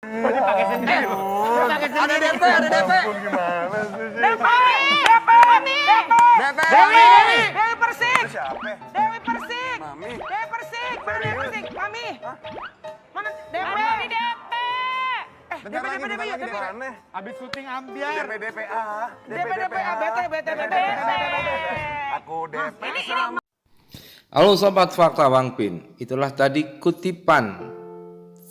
Dipakai sendiri loh. Ada DP, ada DP. Gimana sih? Dewi Persik. Siapa? Dewi Persik. Mami. Dewi Persik. Mana Dewi Persik? Mami. Mana DP? Bentar lagi, bentar lagi DP. DP. Abis syuting ambiar. DP DPA. DP BT. Aku DP sama. Halo Sobat Fakta Bang Pin, itulah tadi kutipan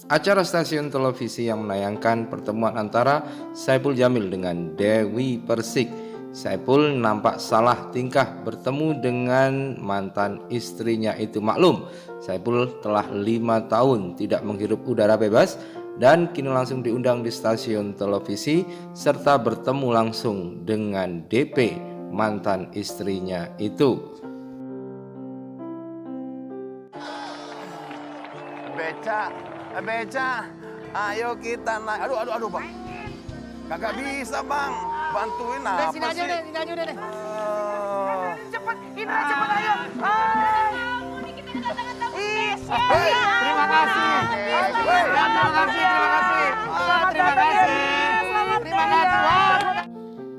acara stasiun televisi yang menayangkan pertemuan antara Saipul Jamil dengan Dewi Persik. Saipul nampak salah tingkah bertemu dengan mantan istrinya itu. Maklum, Saipul telah 5 tahun tidak menghirup udara bebas dan kini langsung diundang di stasiun televisi serta bertemu langsung dengan DP mantan istrinya itu. Beca, ayo kita naik. Aduh bang, kagak bisa bang, bantuin apa sih? Sini aja deh. Cepet, Indra cepet ayo. Terima kasih. Terima kasih.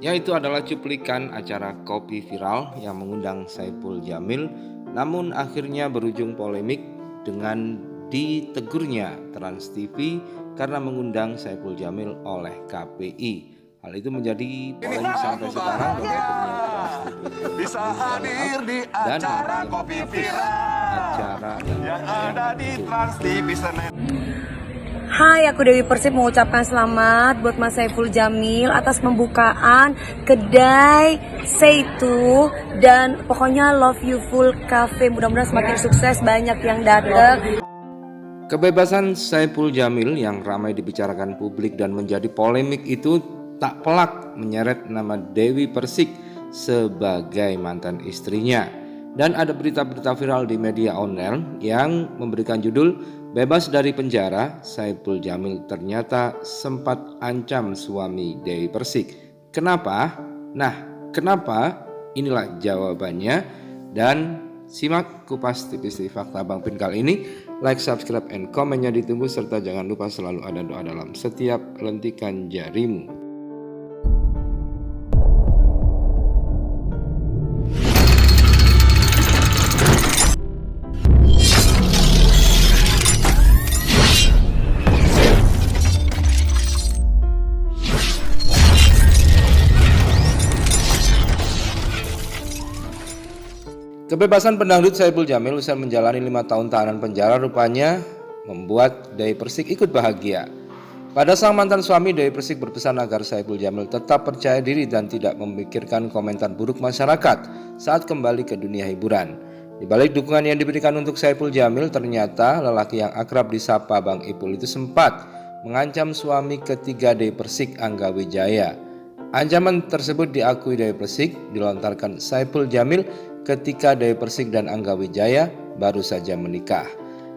Yaitu adalah cuplikan acara Kopi Viral yang mengundang Saipul Jamil, namun akhirnya berujung polemik dengan ditegurnya Trans TV karena mengundang Saipul Jamil oleh KPI. Hal itu menjadi polemik sampai sekarang dan akhirnya Trans TV Bisa hadir di dan acara Kopi Viral acara yang ada di Trans TV Senin. Hai, aku Dewi Persik mengucapkan selamat buat Mas Saipul Jamil atas pembukaan kedai Seitu dan pokoknya Love You Full Cafe. Mudah-mudahan semakin sukses, banyak yang datang. Kebebasan Saipul Jamil yang ramai dibicarakan publik dan menjadi polemik itu tak pelak menyeret nama Dewi Persik sebagai mantan istrinya. Dan ada berita-berita viral di media online yang memberikan judul "Bebas dari penjara, Saipul Jamil ternyata sempat ancam suami Dewi Persik". Kenapa? Nah, kenapa? Inilah jawabannya dan simak kupas tipis di Fakta Bang Pin kali ini. Like, subscribe, and komennya ditunggu serta jangan lupa selalu ada doa dalam setiap lentikan jarimu. Kebebasan pendangdut Saipul Jamil usai menjalani 5 tahun tahanan penjara rupanya membuat Dewi Persik ikut bahagia. Pada sang mantan suami, Dewi Persik berpesan agar Saipul Jamil tetap percaya diri dan tidak memikirkan komentar buruk masyarakat saat kembali ke dunia hiburan. Di balik dukungan yang diberikan untuk Saipul Jamil, ternyata lelaki yang akrab disapa Bang Ipul itu sempat mengancam suami ketiga Dewi Persik, Angga Wijaya. Ancaman tersebut diakui Dewi Persik dilontarkan Saipul Jamil ketika Dewi Persik dan Angga Wijaya baru saja menikah.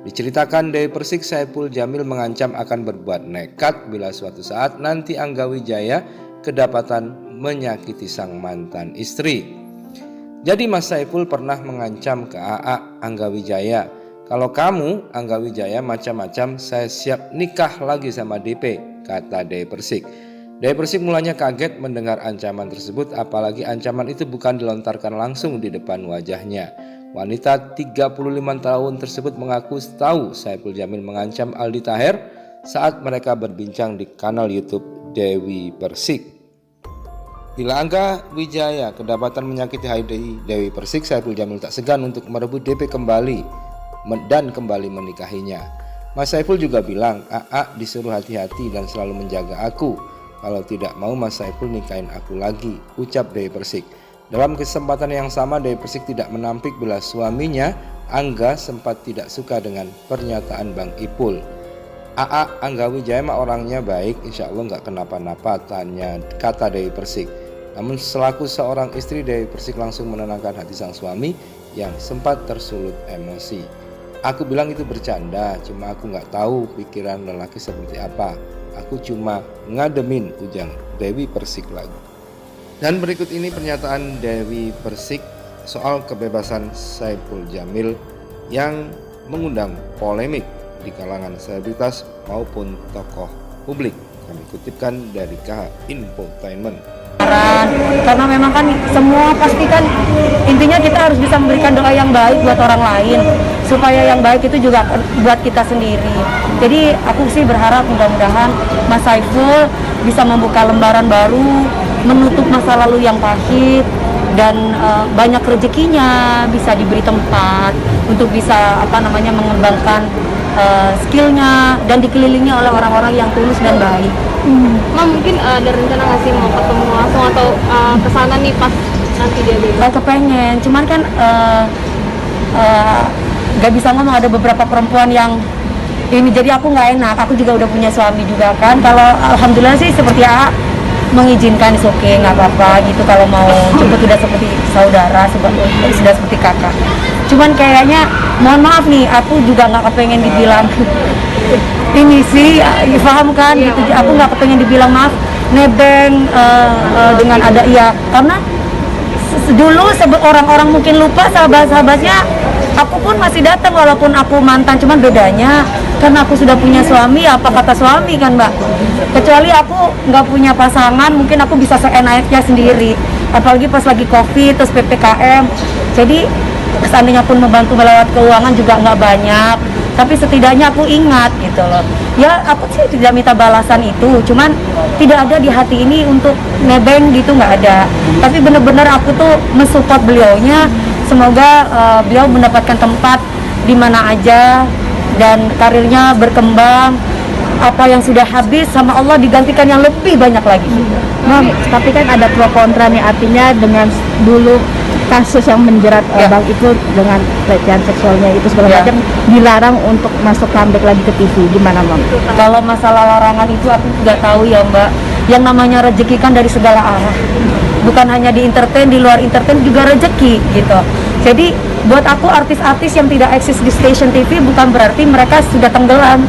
Diceritakan Dewi Persik, Saipul Jamil mengancam akan berbuat nekat bila suatu saat nanti Angga Wijaya kedapatan menyakiti sang mantan istri. Jadi Mas Saipul pernah mengancam ke AA Angga Wijaya, "Kalau kamu Angga Wijaya macam-macam, saya siap nikah lagi sama DP," kata Dewi Persik. Dewi Persik mulanya kaget mendengar ancaman tersebut, apalagi ancaman itu bukan dilontarkan langsung di depan wajahnya. Wanita 35 tahun tersebut mengaku tahu Saipul Jamil mengancam Aldi Taher saat mereka berbincang di kanal YouTube Dewi Persik. Bila Angga Wijaya kedapatan menyakiti hati Dewi Persik, Saipul Jamil tak segan untuk merebut DP kembali dan kembali menikahinya. Mas Saipul juga bilang, "AA disuruh hati-hati dan selalu menjaga aku. Kalau tidak mau Mas Saipul nikahin aku lagi," ucap Dewi Persik. Dalam kesempatan yang sama, Dewi Persik tidak menampik bila suaminya Angga sempat tidak suka dengan pernyataan Bang Ipul. "AA Angga Wijaya mah orangnya baik, insya Allah nggak kenapa-napa," kata Dewi Persik. Namun selaku seorang istri, Dewi Persik langsung menenangkan hati sang suami yang sempat tersulut emosi. "Aku bilang itu bercanda, cuma aku nggak tahu pikiran lelaki seperti apa. Aku cuma ngademin," ujar Dewi Persik lagi. Dan berikut ini pernyataan Dewi Persik soal kebebasan Saipul Jamil yang mengundang polemik di kalangan selebritas maupun tokoh publik. Kami kutipkan dari KH Infotainment. Karena memang kan semua pasti kan intinya kita harus bisa memberikan doa yang baik buat orang lain supaya yang baik itu juga buat kita sendiri. Jadi aku sih berharap mudah-mudahan Mas Saiful bisa membuka lembaran baru, menutup masa lalu yang pahit, dan banyak rezekinya, bisa diberi tempat untuk bisa mengembangkan skillnya dan dikelilingi oleh orang-orang yang tulus dan baik. Mungkin ada rencana nggak sih mau ketemu langsung atau kesana nih pas nanti dia bebas? Kepengen, cuman kan gak bisa ngomong, ada beberapa perempuan yang ini, jadi aku nggak enak. Aku juga udah punya suami juga kan. Kalau alhamdulillah sih seperti mengizinkan, is oke, nggak apa-apa gitu. Kalau mau jemput udah seperti saudara, sudah seperti kakak. Cuman kayaknya, mohon maaf nih, aku juga nggak kepengen dibilang ini sih, paham kan? Gitu. Aku nggak kepengen dibilang maaf, nebeng dengan ada karena dulu orang-orang mungkin lupa sahabat-sahabatnya, aku pun masih datang walaupun aku mantan. Cuman bedanya karena aku sudah punya suami, apa kata suami kan Mbak, kecuali aku nggak punya pasangan, mungkin aku bisa seenaknya sendiri, apalagi pas lagi COVID terus PPKM. Jadi seandainya pun membantu melewat keuangan juga nggak banyak, tapi setidaknya aku ingat gitu loh. Ya aku sih tidak minta balasan itu, cuman tidak ada di hati ini untuk nebeng gitu, nggak ada. Tapi bener-bener aku tuh mensupport beliaunya, semoga beliau mendapatkan tempat di mana aja dan karirnya berkembang. Apa yang sudah habis sama Allah digantikan yang lebih banyak lagi. Tapi kan ada pro kontra nih, artinya dengan dulu kasus yang menjerat Bang itu dengan pelecehan seksualnya itu segala macam dilarang untuk masuk comeback lagi ke TV, gimana Bang? Kalau masalah larangan itu aku nggak tahu ya Mbak. Yang namanya rezeki kan dari segala arah. Bukan hanya di entertain, di luar entertain juga rezeki gitu. Jadi buat aku artis-artis yang tidak eksis di stasiun TV bukan berarti mereka sudah tenggelam.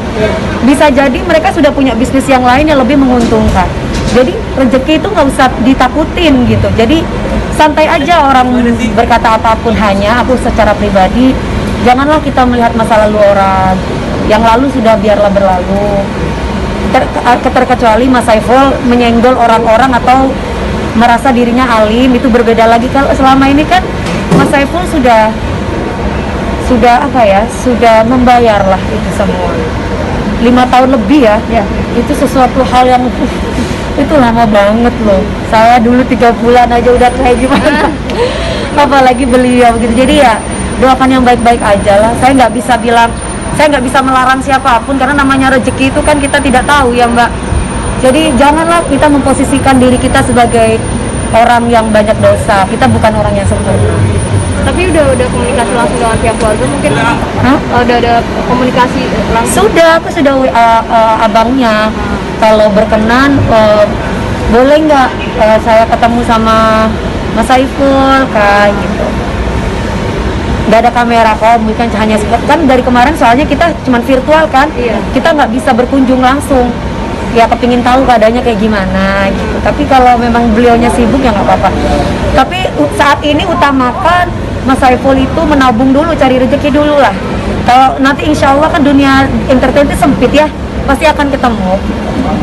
Bisa jadi mereka sudah punya bisnis yang lain yang lebih menguntungkan. Jadi rezeki itu nggak usah ditakutin gitu. Jadi santai aja orang berkata apapun, hanya aku secara pribadi janganlah kita melihat masa lalu orang. Yang lalu sudah biarlah berlalu. Terkecuali Mas Saiful menyenggol orang-orang atau merasa dirinya alim, itu berbeda lagi. Kalau selama ini kan Mas Saiful sudah membayar lah itu semua 5 tahun lebih ya. Itu sesuatu hal yang itu lama banget loh. Saya dulu 3 bulan aja udah kayak gimana apalagi beliau gitu. Jadi ya doakan yang baik-baik aja lah. Saya nggak bisa melarang siapapun karena namanya rezeki itu kan kita tidak tahu ya Mbak. Jadi janganlah kita memposisikan diri kita sebagai orang yang banyak dosa. Kita bukan orang yang sempurna. Tapi udah komunikasi langsung dengan pihak keluarga mungkin? Udah ada komunikasi langsung? Sudah, aku sudah abangnya. Kalau berkenan, boleh nggak saya ketemu sama Mas Saiful kayak gitu. Nggak ada kamera kok, bukan hanya kan dari kemarin soalnya kita cuma virtual kan, kita nggak bisa berkunjung langsung. Ya kepingin tahu keadaannya kayak gimana gitu. Tapi kalau memang beliaunya sibuk ya nggak apa-apa. Tapi saat ini utamakan Mas Saiful itu menabung dulu, cari rezeki dulu lah. Kalau nanti insya Allah kan dunia entertain itu sempit ya, pasti akan ketemu.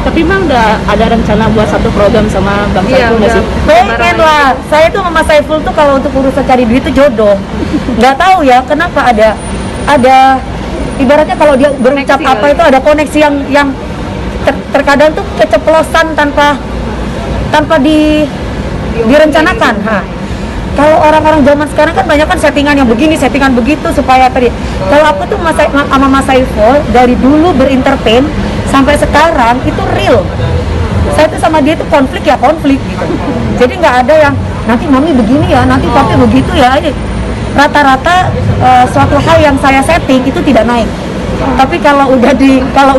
Tapi Bang udah ada rencana buat satu program sama Bang Saiful nggak sih? Pengen lah. Saya tuh sama Mas Saiful tuh kalau untuk urusan cari duit itu jodoh. Nggak tahu ya kenapa ada ibaratnya kalau dia berucap apa itu ada koneksi yang terkadang tuh keceplosan tanpa direncanakan. Kalau orang-orang zaman sekarang kan banyak kan settingan yang begini, settingan begitu supaya tadi. Kalau aku tuh sama Mas Saiful dari dulu berintertain sampai sekarang itu real. Saya tuh sama dia tuh konflik gitu. Jadi nggak ada yang nanti mami begini ya, nanti papi begitu ya. Rata-rata suatu hal yang saya setting itu tidak naik. Tapi kalau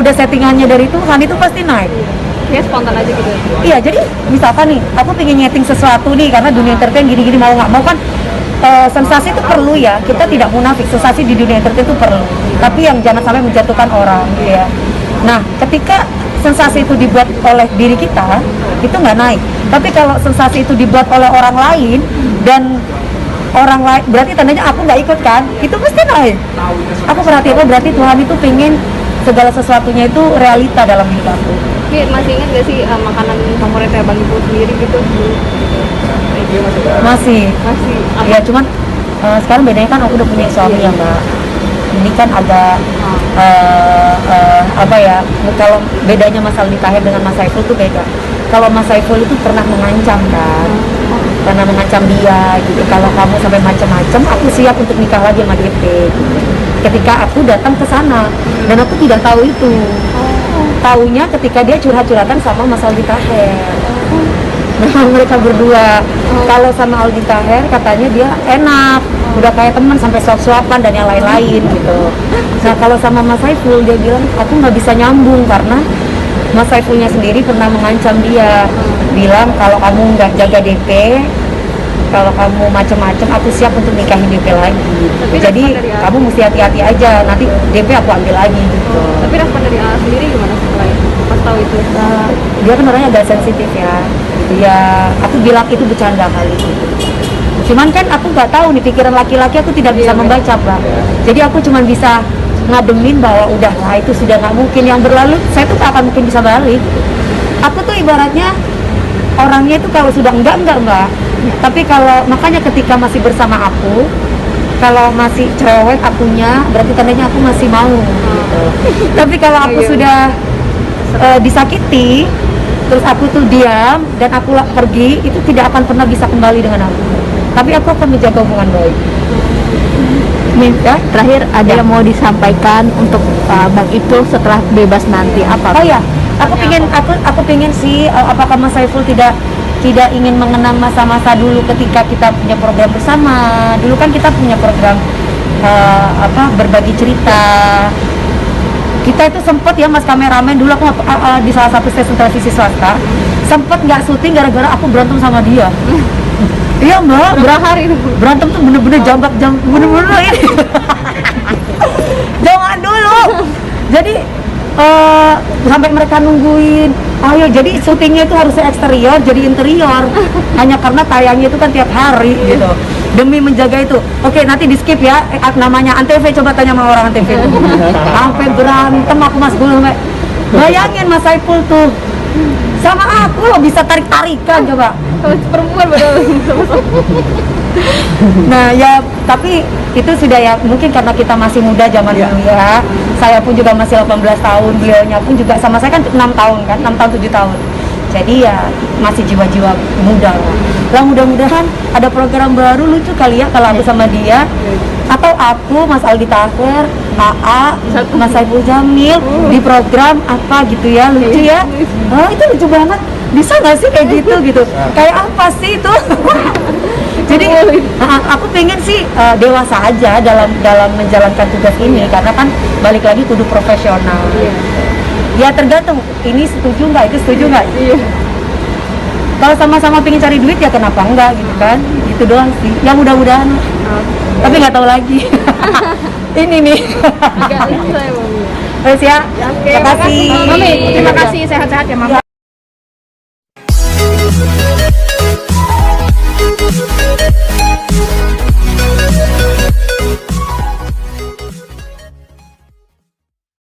udah settingannya dari Tuhan itu pasti naik. Ya spontan aja gitu. Iya, jadi misalkan nih, aku pengen nyeting sesuatu nih karena dunia entertain gini-gini mau nggak mau kan sensasi itu perlu ya. Kita tidak munafik, sensasi di dunia entertain itu perlu. Tapi yang jangan sampai menjatuhkan orang, gitu ya. Nah, ketika sensasi itu dibuat oleh diri kita, itu nggak naik. Tapi kalau sensasi itu dibuat oleh orang lain dan orang lain, berarti tandanya aku nggak ikut kan, itu pasti naik. Aku perhatikan berarti Tuhan itu pengen segala sesuatunya itu realita dalam hidup aku. Ini masih ingat gak sih makanan favoritnya Bang Ipul sendiri gitu? Masih. Masih. Ya cuman sekarang bedanya kan aku udah punya suami ya Mbak. Ini kan ada apa ya? Kalau bedanya Mas Aldi Taher dengan Mas Saiful tuh beda. Kalau Mas Saiful itu pernah mengancam kan, pernah mengancam dia gitu. Kalau kamu sampai macam-macam, aku siap untuk nikah lagi sama DP. Gitu. Ketika aku datang ke sana dan aku tidak tahu itu. Taunya ketika dia curhat-curhatan sama Mas Aldi Taher. Memang mereka berdua. Kalau sama Aldi Taher katanya dia enak, udah kayak teman sampai suap-suapan dan yang lain-lain gitu. Nah kalau sama Mas Saiful dia bilang aku nggak bisa nyambung karena Mas Saifulnya sendiri pernah mengancam dia, bilang kalau kamu nggak jaga DP, kalau kamu macam-macam aku siap untuk nikahin DP lagi. Jadi kamu mesti hati-hati aja, nanti DP aku ambil lagi gitu. Tapi respon dari A sendiri gimana setelah itu? Pas tahu itu? Dia kan orangnya agak sensitif ya. Ya aku bilang itu bercanda kali gitu. Cuman kan aku nggak tahu nih pikiran laki-laki, aku tidak bisa membaca Mbak. Jadi aku cuma bisa ngademin bahwa udahlah itu sudah nggak mungkin, yang berlalu saya tuh tak akan mungkin bisa balik. Aku tuh ibaratnya orangnya itu kalau sudah enggak Mbak. Tapi kalau makanya ketika masih bersama aku, kalau masih cerewet akunya berarti tandanya aku masih mau gitu. Tapi kalau aku sudah disakiti terus aku tuh diam dan aku pergi, itu tidak akan pernah bisa kembali dengan aku. Tapi aku akan menjaga hubungan baik. Ya, terakhir ada yang mau disampaikan untuk Bang Ipul setelah bebas nanti apa? Oh ya, aku pengen sih apakah Mas Saiful tidak ingin mengenang masa-masa dulu ketika kita punya program bersama. Dulu kan kita punya program berbagi cerita. Kita itu sempat ya Mas kameramen, dulu aku di salah satu stasiun televisi swasta sempat nggak syuting gara-gara aku berantem sama dia. Iya Mbak, Berapa hari itu? berantem tuh bener-bener bener-bener ini. Jangan dulu. Jadi sampai mereka nungguin, ayo jadi syutingnya itu harusnya eksterior jadi interior, hanya karena tayangnya itu kan tiap hari gitu. Demi menjaga itu. Oke, nanti di skip ya, namanya Antv, coba tanya sama orang Antv. Sampai berantem aku Mas Gul, sampai bayangin Mas Saiful tuh sama aku loh bisa tarik-tarikan coba. Kalau perempuan padahal. Nah ya, tapi itu sudah ya mungkin karena kita masih muda zaman dulu ya. Saya pun juga masih 18 tahun, beliaunya pun juga sama saya kan 6 tahun kan, 6 tahun 7 tahun. Jadi ya masih jiwa-jiwa muda lah. Lah mudah-mudahan ada program baru lucu kali ya kalau aku sama dia. Atau aku, Mas Aldi Taher, AA, Mas Saiful Jamil di program apa gitu ya, lucu ya. Oh itu lucu banget. Bisa nggak sih kayak gitu? Kayak apa sih itu? Jadi aku pengen sih dewasa aja dalam menjalankan tugas ini, karena kan balik lagi kudu profesional. Ya tergantung ini setuju nggak, itu setuju nggak. Kalau sama-sama pengen cari duit ya kenapa enggak gitu kan? Itu doang sih. Ya mudah-mudahan. Tapi nggak tahu lagi. Ini nih. Agak lucu saya Bang. Terus ya. Terima kasih. Mami, terima kasih, sehat-sehat ya Mami.